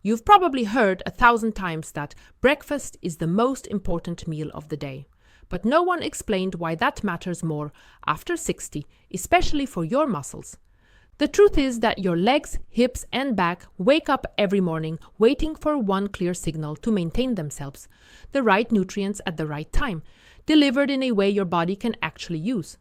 You've probably heard 1,000 times that breakfast is the most important meal of the day. But no one explained why that matters more after 60, especially for your muscles. The truth is that your legs, hips, and back wake up every morning waiting for one clear signal to maintain themselves, the right nutrients at the right time, delivered in a way your body can actually use.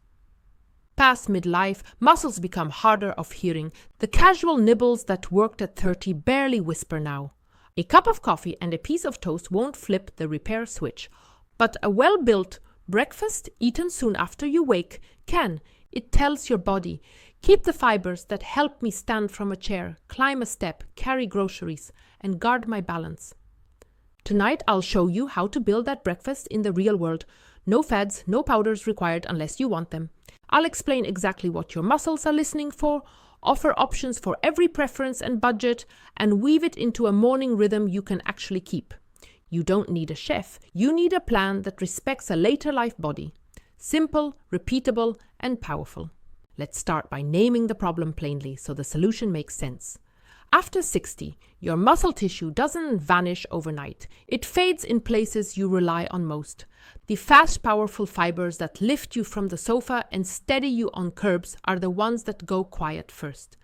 Past midlife, muscles become harder of hearing. The casual nibbles that worked at 30 barely whisper now. A cup of coffee and a piece of toast won't flip the repair switch. But a well-built breakfast eaten soon after you wake can. It tells your body, keep the fibers that help me stand from a chair, climb a step, carry groceries, and guard my balance. Tonight I'll show you how to build that breakfast in the real world. No fads, no powders required unless you want them. I'll explain exactly what your muscles are listening for, offer options for every preference and budget, and weave it into a morning rhythm you can actually keep. You don't need a chef. You need a plan that respects a later life body. Simple, repeatable, and powerful. Let's start by naming the problem plainly so the solution makes sense. After 60, your muscle tissue doesn't vanish overnight. It fades in places you rely on most. The fast, powerful fibers that lift you from the sofa and steady you on curbs are the ones that go quiet first.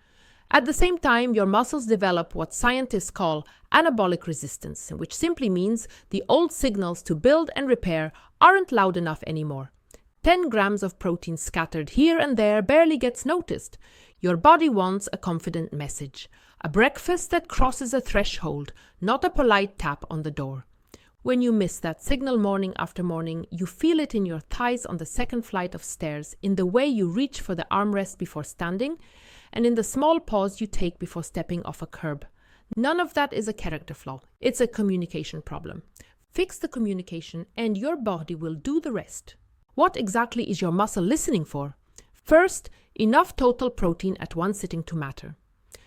At the same time, your muscles develop what scientists call anabolic resistance, which simply means the old signals to build and repair aren't loud enough anymore. 10 grams of protein scattered here and there barely gets noticed. Your body wants a confident message. A breakfast that crosses a threshold, not a polite tap on the door. When you miss that signal morning after morning, you feel it in your thighs on the second flight of stairs, in the way you reach for the armrest before standing, and in the small pause you take before stepping off a curb. None of that is a character flaw. It's a communication problem. Fix the communication and your body will do the rest. What exactly is your muscle listening for? First, enough total protein at one sitting to matter.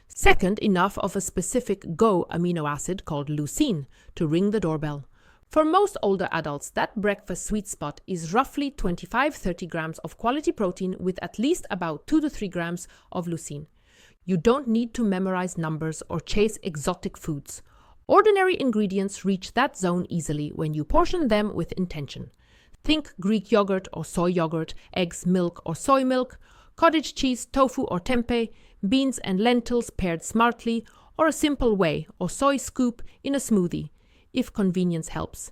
Second, enough of a specific GO amino acid called leucine to ring the doorbell. For most older adults, that breakfast sweet spot is roughly 25-30 grams of quality protein with at least about 2 to 3 grams of leucine. You don't need to memorize numbers or chase exotic foods. Ordinary ingredients reach that zone easily when you portion them with intention. Think Greek yogurt or soy yogurt, eggs, milk or soy milk, cottage cheese, tofu or tempeh, beans and lentils paired smartly, or a simple whey or soy scoop in a smoothie. If convenience helps,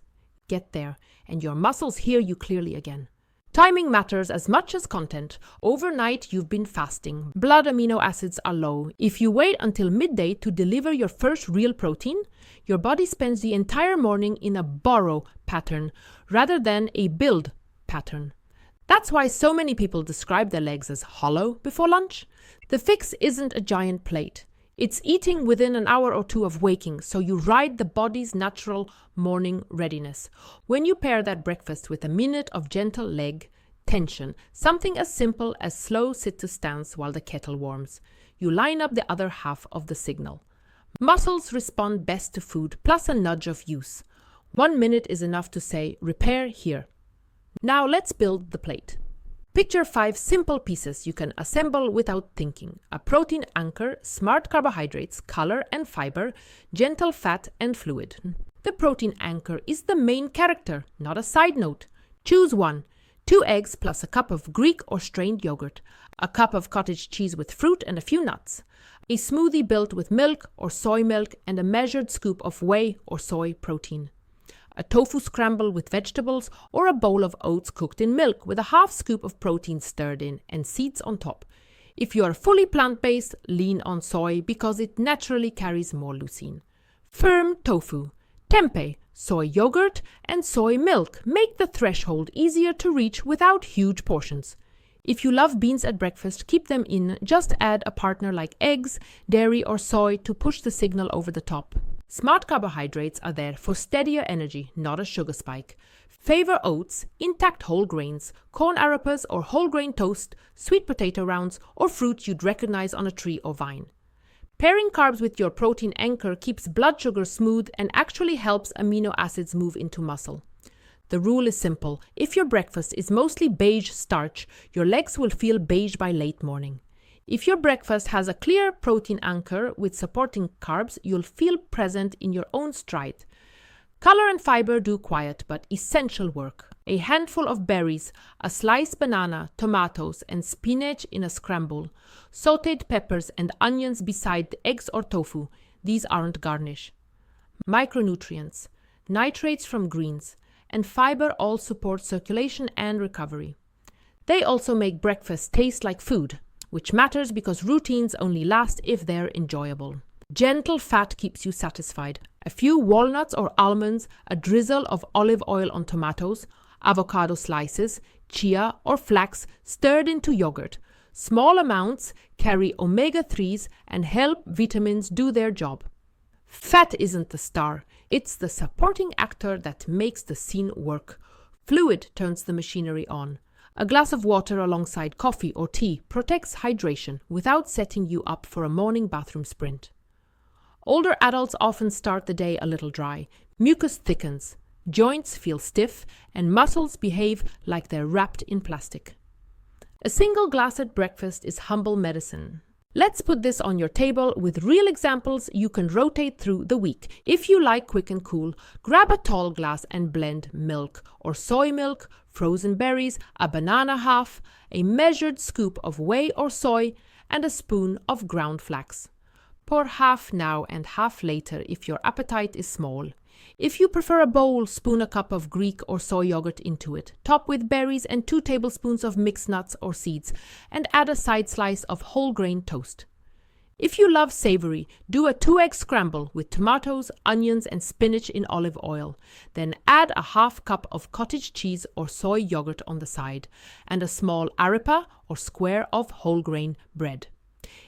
get there, and your muscles hear you clearly again. Timing matters as much as content. Overnight, you've been fasting. Blood amino acids are low. If you wait until midday to deliver your first real protein, your body spends the entire morning in a borrow pattern rather than a build pattern. That's why so many people describe their legs as hollow before lunch. The fix isn't a giant plate. It's eating within an hour or two of waking, so you ride the body's natural morning readiness. When you pair that breakfast with a minute of gentle leg tension, something as simple as slow sit-to-stance while the kettle warms, you line up the other half of the signal. Muscles respond best to food, plus a nudge of use. 1 minute is enough to say, repair here. Now let's build the plate. Picture 5 simple pieces you can assemble without thinking. A protein anchor, smart carbohydrates, color and fiber, gentle fat and fluid. The protein anchor is the main character, not a side note. Choose one. 2 eggs plus a cup of Greek or strained yogurt. A cup of cottage cheese with fruit and a few nuts. A smoothie built with milk or soy milk and a measured scoop of whey or soy protein. A tofu scramble with vegetables, or a bowl of oats cooked in milk with a half scoop of protein stirred in and seeds on top. If you are fully plant-based, lean on soy because it naturally carries more leucine. Firm tofu, tempeh, soy yogurt, and soy milk make the threshold easier to reach without huge portions. If you love beans at breakfast, keep them in. Just add a partner like eggs, dairy, or soy to push the signal over the top. Smart carbohydrates are there for steadier energy, not a sugar spike. Favor oats, intact whole grains, corn arepas or whole grain toast, sweet potato rounds, or fruit you'd recognize on a tree or vine. Pairing carbs with your protein anchor keeps blood sugar smooth and actually helps amino acids move into muscle. The rule is simple. If your breakfast is mostly beige starch, your legs will feel beige by late morning. If your breakfast has a clear protein anchor with supporting carbs, you'll feel present in your own stride. Color and fiber do quiet but essential work. A handful of berries, a sliced banana, tomatoes, and spinach in a scramble, sautéed peppers and onions beside the eggs or tofu. These aren't garnish. Micronutrients, nitrates from greens, and fiber all support circulation and recovery. They also make breakfast taste like food, which matters because routines only last if they're enjoyable. Gentle fat keeps you satisfied. A few walnuts or almonds, a drizzle of olive oil on tomatoes, avocado slices, chia or flax stirred into yogurt. Small amounts carry omega-3s and help vitamins do their job. Fat isn't the star, it's the supporting actor that makes the scene work. Fluid turns the machinery on. A glass of water alongside coffee or tea protects hydration without setting you up for a morning bathroom sprint. Older adults often start the day a little dry. Mucus thickens, joints feel stiff, and muscles behave like they're wrapped in plastic. A single glass at breakfast is humble medicine. Let's put this on your table with real examples you can rotate through the week. If you like quick and cool, grab a tall glass and blend milk or soy milk, frozen berries, a banana half, a measured scoop of whey or soy, and a spoon of ground flax. Pour half now and half later if your appetite is small. If you prefer a bowl, spoon a cup of Greek or soy yogurt into it. Top with berries and 2 tablespoons of mixed nuts or seeds, and add a side slice of whole grain toast. If you love savory, do a 2-egg scramble with tomatoes, onions, and spinach in olive oil. Then add a half cup of cottage cheese or soy yogurt on the side, and a small arepa or square of whole grain bread.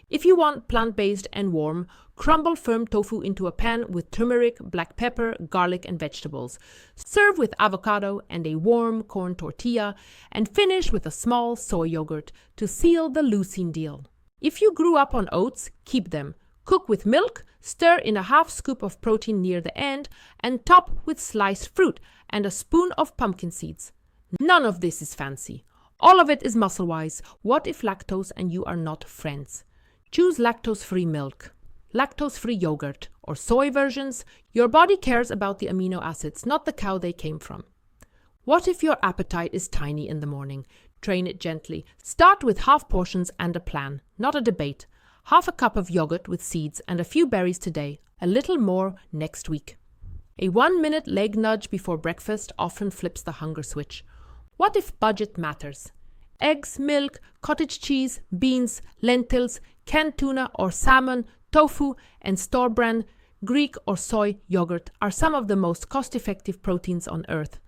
If you want plant-based and warm, crumble firm tofu into a pan with turmeric, black pepper, garlic, and vegetables. Serve with avocado and a warm corn tortilla, and finish with a small soy yogurt to seal the leucine deal. If you grew up on oats, keep them. Cook with milk, stir in a half scoop of protein near the end, and top with sliced fruit and a spoon of pumpkin seeds. None of this is fancy. All of it is muscle-wise. What if lactose and you are not friends? Choose lactose-free milk, lactose-free yogurt, or soy versions. Your body cares about the amino acids, not the cow they came from. What if your appetite is tiny in the morning? Train it gently. Start with half portions and a plan, not a debate. Half a cup of yogurt with seeds and a few berries today, a little more next week. A 1-minute leg nudge before breakfast often flips the hunger switch. What if budget matters? Eggs, milk, cottage cheese, beans, lentils, canned tuna or salmon, tofu, and store-brand Greek or soy yogurt are some of the most cost-effective proteins on earth.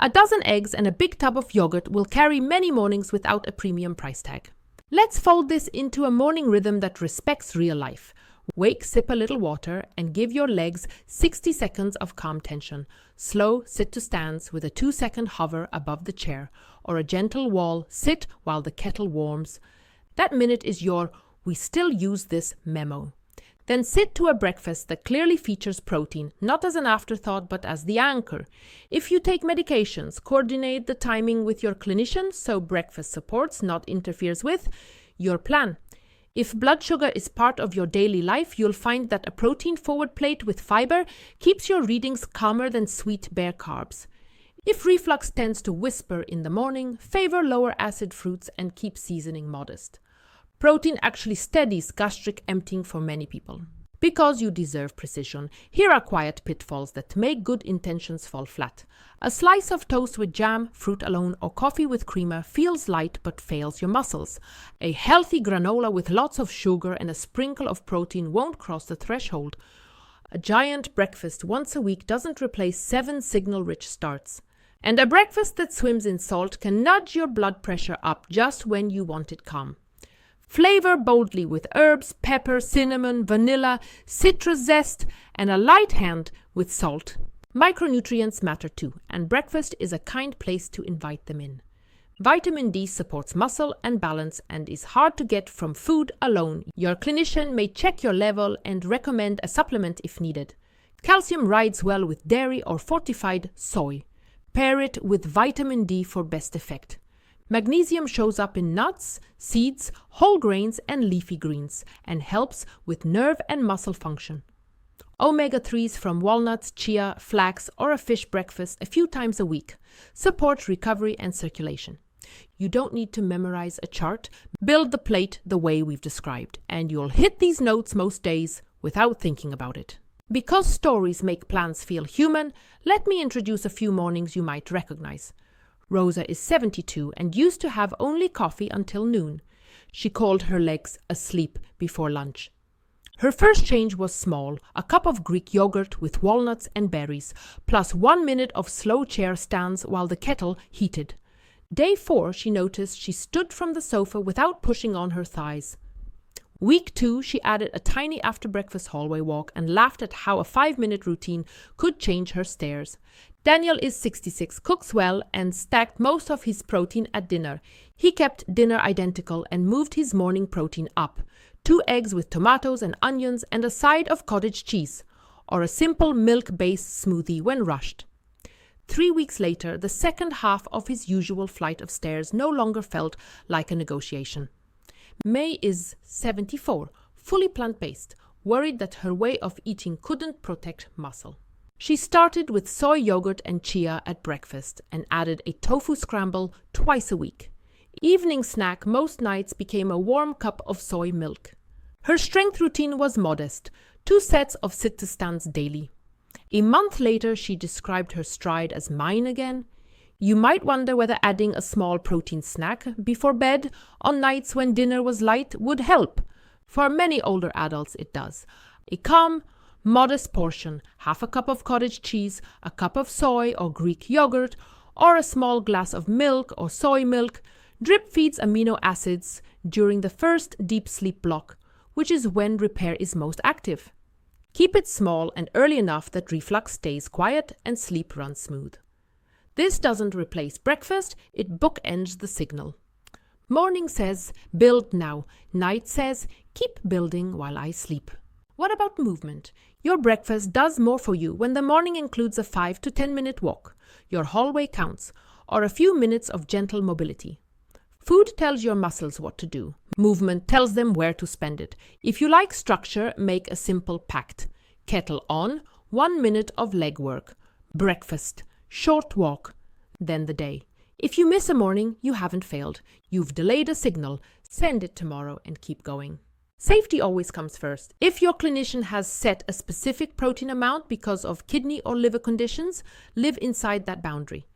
A dozen eggs and a big tub of yogurt will carry many mornings without a premium price tag. Let's fold this into a morning rhythm that respects real life. Wake, sip a little water, and give your legs 60 seconds of calm tension. Slow sit to stands with a 2-second hover above the chair, or a gentle wall sit while the kettle warms. That minute is your "we still use this" memo. Then sit to a breakfast that clearly features protein, not as an afterthought but as the anchor. If you take medications, coordinate the timing with your clinician so breakfast supports, not interferes with, your plan. If blood sugar is part of your daily life, you'll find that a protein-forward plate with fiber keeps your readings calmer than sweet bare carbs. If reflux tends to whisper in the morning, favor lower acid fruits and keep seasoning modest. Protein actually steadies gastric emptying for many people. Because you deserve precision, here are quiet pitfalls that make good intentions fall flat. A slice of toast with jam, fruit alone, or coffee with creamer feels light but fails your muscles. A healthy granola with lots of sugar and a sprinkle of protein won't cross the threshold. A giant breakfast once a week doesn't replace 7 signal-rich starts. And a breakfast that swims in salt can nudge your blood pressure up just when you want it calm. Flavor boldly with herbs, pepper, cinnamon, vanilla, citrus zest, and a light hand with salt. Micronutrients matter too, and breakfast is a kind place to invite them in. Vitamin D supports muscle and balance and is hard to get from food alone. Your clinician may check your level and recommend a supplement if needed. Calcium rides well with dairy or fortified soy. Pair it with vitamin D for best effect. Magnesium shows up in nuts, seeds, whole grains, and leafy greens and helps with nerve and muscle function. Omega-3s from walnuts, chia, flax, or a fish breakfast a few times a week support recovery and circulation. You don't need to memorize a chart. Build the plate the way we've described, and you'll hit these notes most days without thinking about it. Because stories make plans feel human, let me introduce a few mornings you might recognize. Rosa is 72 and used to have only coffee until noon. She called her legs asleep before lunch. Her first change was small, a cup of Greek yogurt with walnuts and berries, plus 1 minute of slow chair stands while the kettle heated. Day 4, she noticed she stood from the sofa without pushing on her thighs. Week 2, she added a tiny after-breakfast hallway walk and laughed at how a 5-minute routine could change her stairs. Daniel is 66, cooks well, and stacked most of his protein at dinner. He kept dinner identical and moved his morning protein up. 2 eggs with tomatoes and onions and a side of cottage cheese, or a simple milk-based smoothie when rushed. 3 weeks later, the second half of his usual flight of stairs no longer felt like a negotiation. May is 74, fully plant-based, worried that her way of eating couldn't protect muscle. She started with soy yogurt and chia at breakfast and added a tofu scramble twice a week. Evening snack most nights became a warm cup of soy milk. Her strength routine was modest, 2 sets of sit-to-stands daily. A month later, she described her stride as mine again. You might wonder whether adding a small protein snack before bed on nights when dinner was light would help. For many older adults, it does. A calm, modest portion, half a cup of cottage cheese, a cup of soy or Greek yogurt, or a small glass of milk or soy milk, drip feeds amino acids during the first deep sleep block, which is when repair is most active. Keep it small and early enough that reflux stays quiet and sleep runs smooth. This doesn't replace breakfast, it bookends the signal. Morning says, build now. Night says, keep building while I sleep. What about movement? Your breakfast does more for you when the morning includes a 5 to 10 minute walk. Your hallway counts, or a few minutes of gentle mobility. Food tells your muscles what to do. Movement tells them where to spend it. If you like structure, make a simple pact. Kettle on, 1 minute of leg work. Breakfast, short walk, then the day. If you miss a morning, you haven't failed. You've delayed a signal. Send it tomorrow and keep going. Safety always comes first. If your clinician has set a specific protein amount because of kidney or liver conditions, live inside that boundary.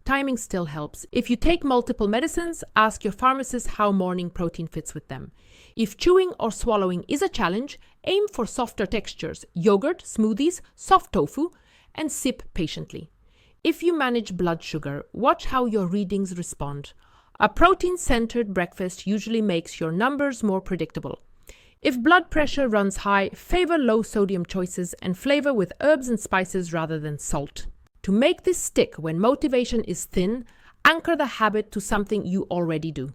Timing still helps. If you take multiple medicines, ask your pharmacist how morning protein fits with them. If chewing or swallowing is a challenge, aim for softer textures, yogurt, smoothies, soft tofu, and sip patiently. If you manage blood sugar, watch how your readings respond. A protein-centered breakfast usually makes your numbers more predictable. If blood pressure runs high, favor low-sodium choices and flavor with herbs and spices rather than salt. To make this stick when motivation is thin, anchor the habit to something you already do.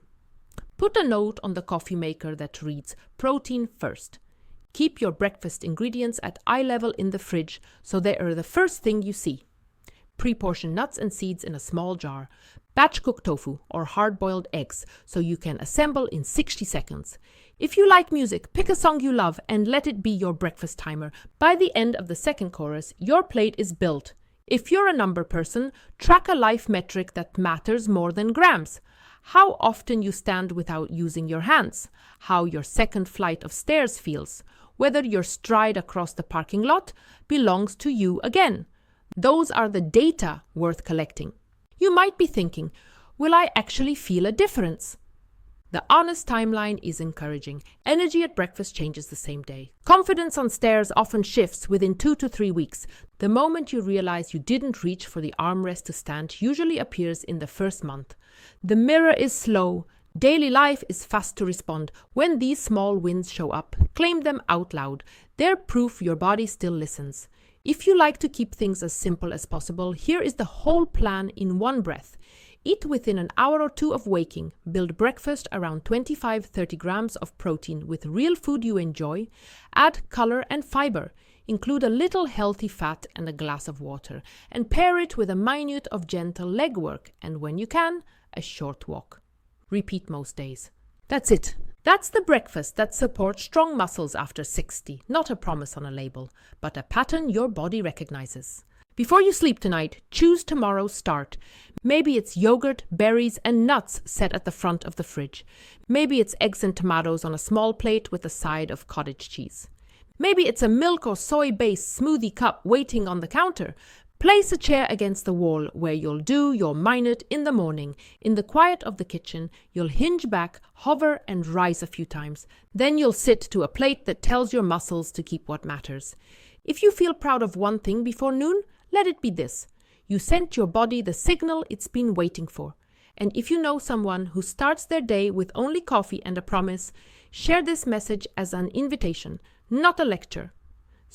Put a note on the coffee maker that reads, protein first. Keep your breakfast ingredients at eye level in the fridge so they are the first thing you see. Pre-portion nuts and seeds in a small jar. Batch cook tofu or hard-boiled eggs so you can assemble in 60 seconds. If you like music, pick a song you love and let it be your breakfast timer. By the end of the second chorus, your plate is built. If you're a number person, track a life metric that matters more than grams. How often you stand without using your hands. How your second flight of stairs feels. Whether your stride across the parking lot belongs to you again. Those are the data worth collecting. You might be thinking, will I actually feel a difference? The honest timeline is encouraging. Energy at breakfast changes the same day. Confidence on stairs often shifts within 2 to 3 weeks. The moment you realize you didn't reach for the armrest to stand usually appears in the first month. The mirror is slow. Daily life is fast to respond. When these small wins show up, claim them out loud. They're proof your body still listens. If you like to keep things as simple as possible, here is the whole plan in one breath. Eat within an hour or two of waking. Build breakfast around 25-30 grams of protein with real food you enjoy. Add color and fiber. Include a little healthy fat and a glass of water. And pair it with a minute of gentle leg work and, when you can, a short walk. Repeat most days. That's it. That's the breakfast that supports strong muscles after 60. Not a promise on a label, but a pattern your body recognizes. Before you sleep tonight, choose tomorrow's start. Maybe it's yogurt, berries, and nuts set at the front of the fridge. Maybe it's eggs and tomatoes on a small plate with a side of cottage cheese. Maybe it's a milk or soy-based smoothie cup waiting on the counter. Place a chair against the wall where you'll do your minute in the morning. In the quiet of the kitchen, you'll hinge back, hover, and rise a few times. Then you'll sit to a plate that tells your muscles to keep what matters. If you feel proud of one thing before noon, let it be this. You sent your body the signal it's been waiting for. And if you know someone who starts their day with only coffee and a promise, share this message as an invitation, not a lecture.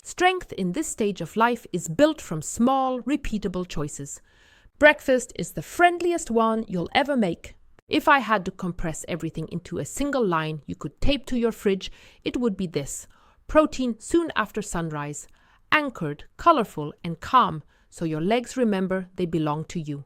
Strength in this stage of life is built from small, repeatable choices. Breakfast is the friendliest one you'll ever make. If I had to compress everything into a single line you could tape to your fridge, it would be this. Protein soon after sunrise. Anchored, colorful, and calm, so your legs remember they belong to you.